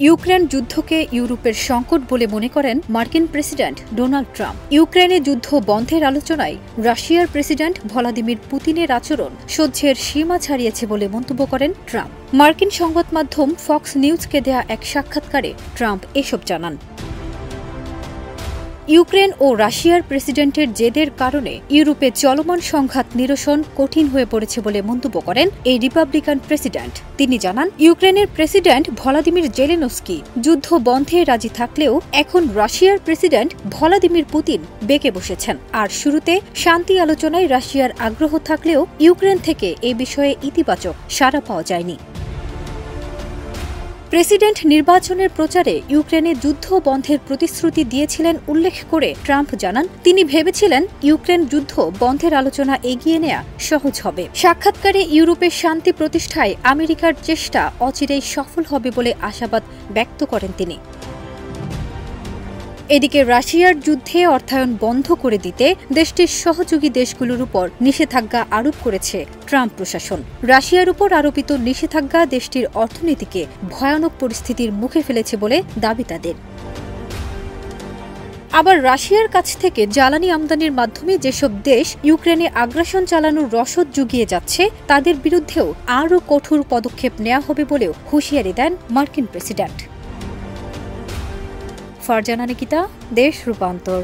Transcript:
Ukraine যুদ্ধকে ইউরোপের সংকট বলে মনে করেন মার্কিন প্রেসিডেন্ট ডোনাল্ড ট্রাম্প। ইউক্রেনে যুদ্ধ বন্ধের আলোচনায় রাশিয়ার প্রেসিডেন্ট ভ্লাদিমির পুতিনের আচরণ সহ্যের সীমা ছাড়িয়েছে বলে মন্তব্য করেন ট্রাম্প। মার্কিন সংবাদ মাধ্যম ফক্স নিউজকে দেয়া এক সাক্ষাৎকারে ট্রাম্প এসব জানান। ইউক্রেন ও রাশিয়ার প্রেসিডেন্টের জেদের কারণে ইউরোপে চলমান সংঘাত নিরসন কঠিন হয়ে পড়েছে বলে মন্তব্য করেন এই রিপাবলিকান প্রেসিডেন্ট। তিনি জানান, ইউক্রেনের প্রেসিডেন্ট ভ্লাদিমির জেলেনস্কি যুদ্ধ বন্ধে রাজি থাকলেও এখন রাশিয়ার প্রেসিডেন্ট ভ্লাদিমির পুতিন বেঁকে বসেছেন। আর শুরুতে শান্তি আলোচনায় রাশিয়ার আগ্রহ থাকলেও ইউক্রেন থেকে এ বিষয়ে ইতিবাচক সাড়া পাওয়া যায়নি। প্রেসিডেন্ট নির্বাচনের প্রচারে ইউক্রেনে যুদ্ধ বন্ধের প্রতিশ্রুতি দিয়েছিলেন উল্লেখ করে ট্রাম্প জানান, তিনি ভেবেছিলেন ইউক্রেন যুদ্ধ বন্ধের আলোচনা এগিয়ে নেওয়া সহজ হবে। সাক্ষাৎকারে ইউরোপের শান্তি প্রতিষ্ঠায় আমেরিকার চেষ্টা অচিরেই সফল হবে বলে আশাবাদ ব্যক্ত করেন তিনি। এদিকে রাশিয়ার যুদ্ধে অর্থায়ন বন্ধ করে দিতে দেশটির সহযোগী দেশগুলোর উপর নিষেধাজ্ঞা আরোপ করেছে ট্রাম্প প্রশাসন। রাশিয়ার উপর আরোপিত নিষেধাজ্ঞা দেশটির অর্থনীতিকে ভয়ানক পরিস্থিতির মুখে ফেলেছে বলে দাবি তাদের। আবার রাশিয়ার কাছ থেকে জ্বালানি আমদানির মাধ্যমে যেসব দেশ ইউক্রেনে আগ্রাসন চালানোর রসদ জুগিয়ে যাচ্ছে, তাদের বিরুদ্ধেও আরও কঠোর পদক্ষেপ নেওয়া হবে বলেও হুঁশিয়ারি দেন মার্কিন প্রেসিডেন্ট। ফারজানা নিকিতা, দেশ রূপান্তর।